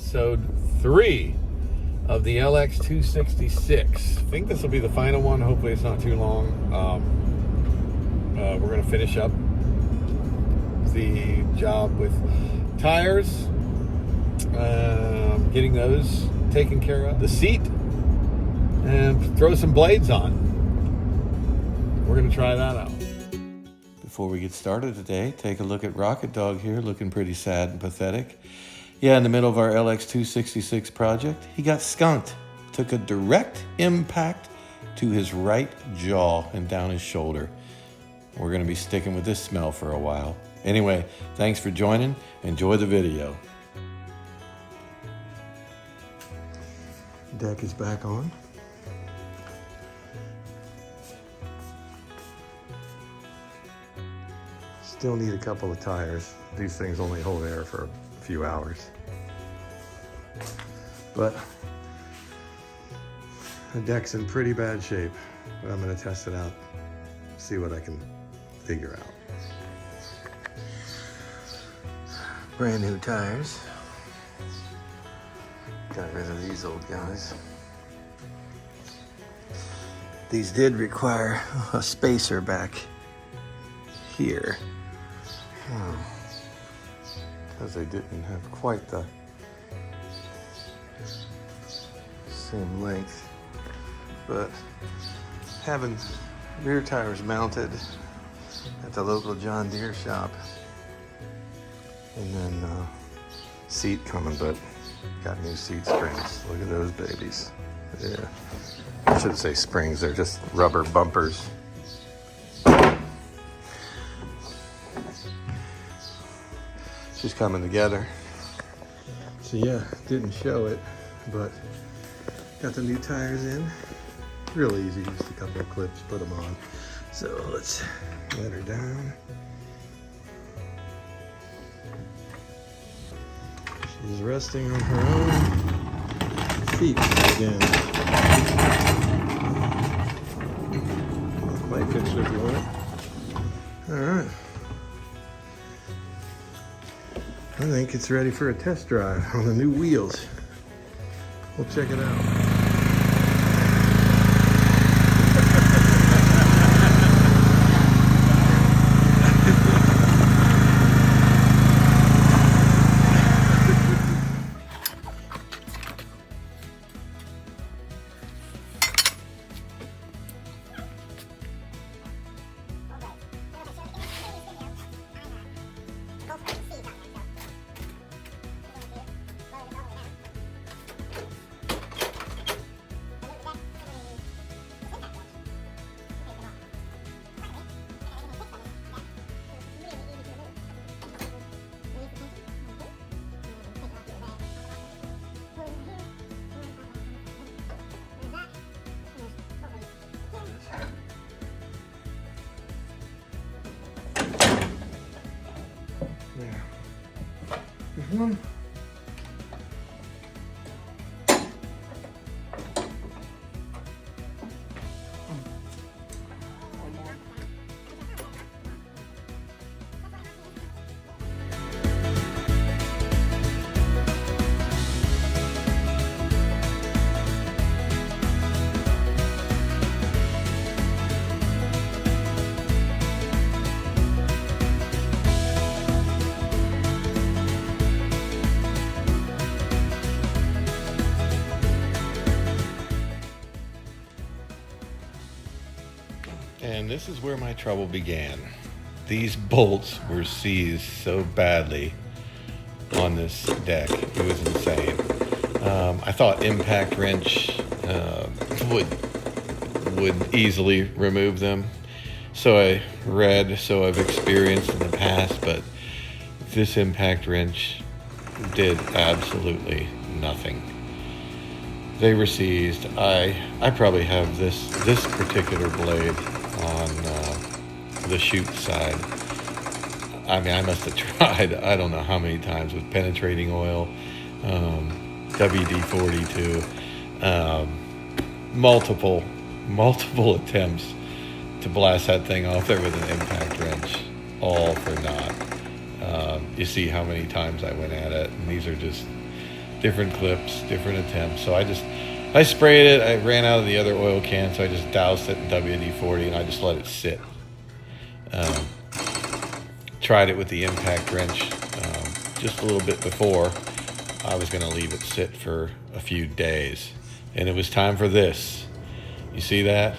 episode 3 of the LX 266. I think this will be the final one. Hopefully it's not too long. We're going to finish up the job with tires, getting those taken care of, the seat, and throw some blades on. We're going to try that out. Before we get started today, take a look at Rocket Dog here, looking pretty sad and pathetic. Yeah, in the middle of our LX 266 project, he got skunked. Took a direct impact to his right jaw and down his shoulder. We're going to be sticking with this smell for a while. Anyway, thanks for joining. Enjoy the video. Deck is back on. Still need a couple of tires. These things only hold air for a few hours. But the deck's in pretty bad shape. But I'm going to test it out, see what I can figure out. Brand new tires. Got rid of these old guys. These did require a spacer back here. Because they didn't have quite the same length. But having rear tires mounted at the local John Deere shop, and then seat coming, but got new seat springs. Look at those babies. Yeah, I shouldn't say springs, they're just rubber bumpers. Just coming together. So yeah, didn't show it, but got the new tires in. Real easy, just a couple of clips, put them on. So let's let her down. She's resting on her own feet again. Light fixture if you want it. All right. I think it's ready for a test drive on the new wheels. We'll check it out. There's one. And this is where my trouble began. These bolts were seized so badly on this deck. It was insane. I thought impact wrench would easily remove them. So I read, so I've experienced in the past, but this impact wrench did absolutely nothing. They were seized. I probably have this particular blade on the chute side. I mean, I must have tried I don't know how many times with penetrating oil, WD-42, multiple attempts to blast that thing off there with an impact wrench, all for naught. You see how many times I went at it, and these are just different clips, different attempts. So I sprayed it. I ran out of the other oil can, so I just doused it in WD-40 and I just let it sit. Tried it with the impact wrench just a little bit before. I was going to leave it sit for a few days, and it was time for this. You see that?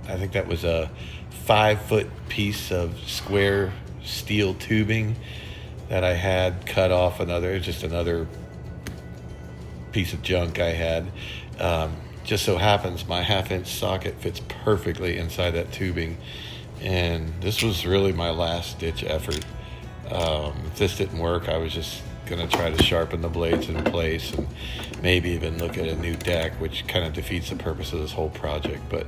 I think that was a 5-foot piece of square steel tubing that I had cut off just another piece of junk I had. Just so happens my 1/2-inch socket fits perfectly inside that tubing, and this was really my last ditch effort. If this didn't work, I was just gonna try to sharpen the blades in place and maybe even look at a new deck, which kind of defeats the purpose of this whole project. But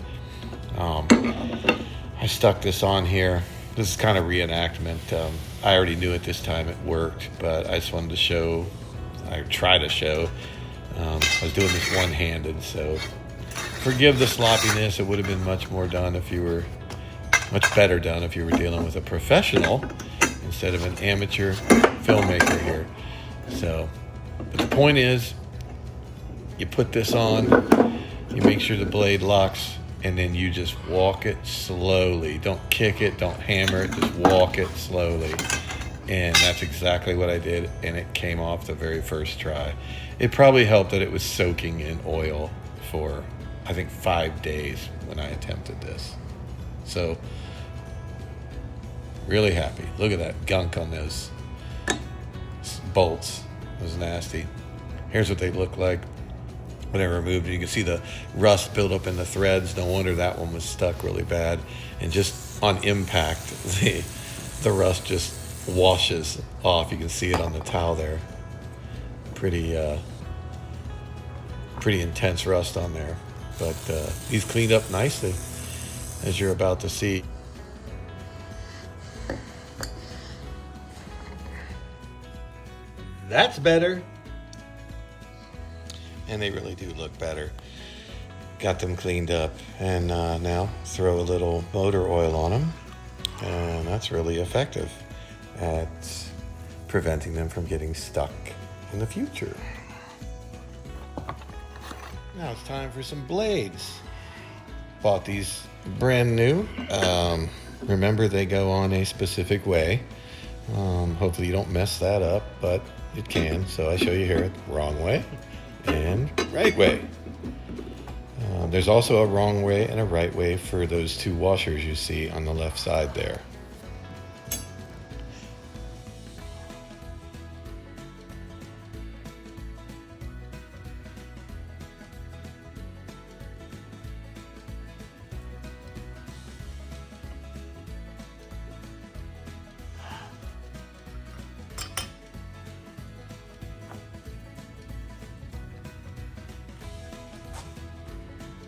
I stuck this on here. This is kind of reenactment. I already knew at this time it worked, but I just wanted to show, I was doing this one-handed, so forgive the sloppiness. It would have been much better done if you were dealing with a professional instead of an amateur filmmaker here. So, but the point is, you put this on, you make sure the blade locks, and then you just walk it slowly. Don't kick it, don't hammer it, just walk it slowly. And that's exactly what I did, and it came off the very first try. It probably helped that it was soaking in oil for, I think, 5 days when I attempted this. So, really happy. Look at that gunk on those bolts. It was nasty. Here's what they look like when I removed it. You can see the rust build up in the threads. No wonder that one was stuck really bad. And just on impact, the rust just washes off. You can see it on the towel there. Pretty intense rust on there. But he's cleaned up nicely, as you're about to see. That's better. And they really do look better. Got them cleaned up, and now throw a little motor oil on them, and that's really effective at preventing them from getting stuck in the future. Now it's time for some blades. Bought these brand new. Remember, they go on a specific way. Hopefully you don't mess that up, but it can. So I show you here the wrong way and right way. There's also a wrong way and a right way for those two washers you see on the left side there.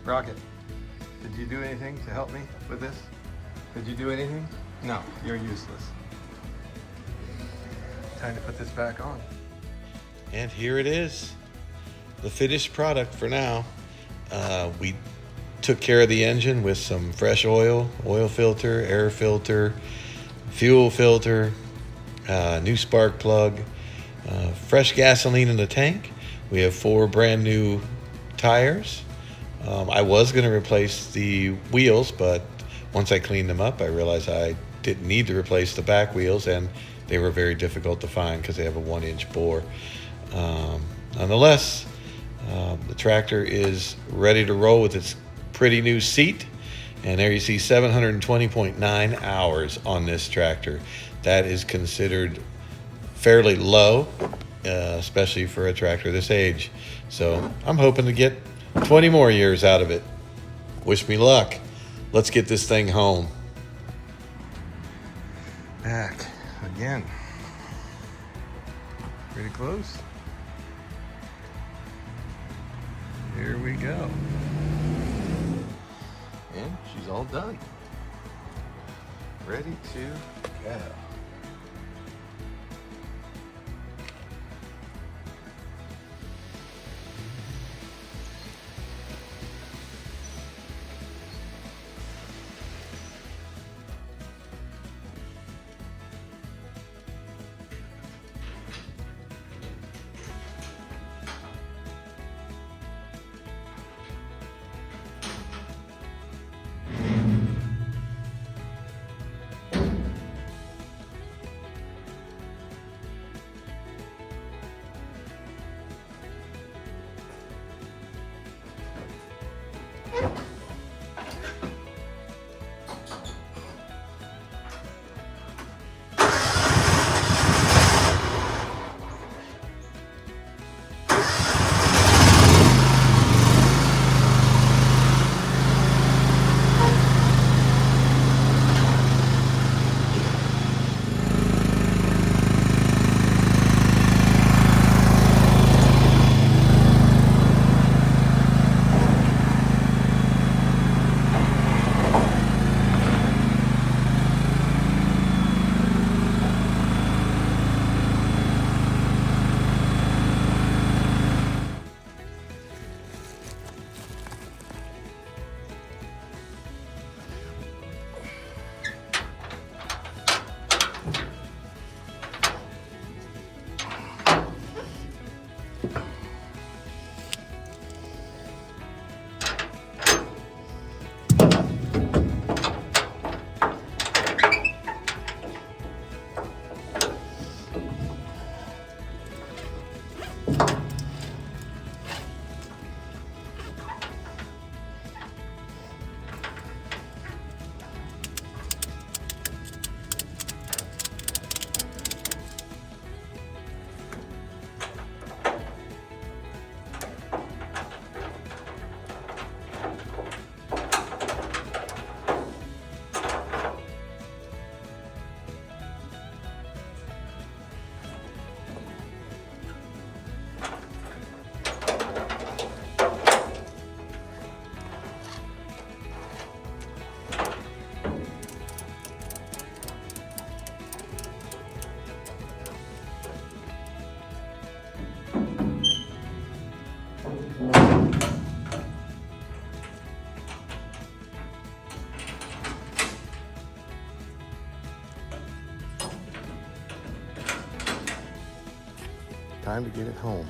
Rocket, did you do anything to help me with this? Did you do anything? No, you're useless. Time to put this back on. And here it is, the finished product for now. We took care of the engine with some fresh oil filter, air filter, fuel filter, new spark plug, fresh gasoline in the tank. We have 4 brand new tires. I was going to replace the wheels, but once I cleaned them up, I realized I didn't need to replace the back wheels, and they were very difficult to find because they have a 1-inch bore. Nonetheless, the tractor is ready to roll with its pretty new seat, and there you see 720.9 hours on this tractor. That is considered fairly low, especially for a tractor this age. So I'm hoping to get 20 more years out of it. Wish me luck. Let's get this thing home. Back again. Pretty close. Here we go. And she's all done. Ready to go. time to get it home.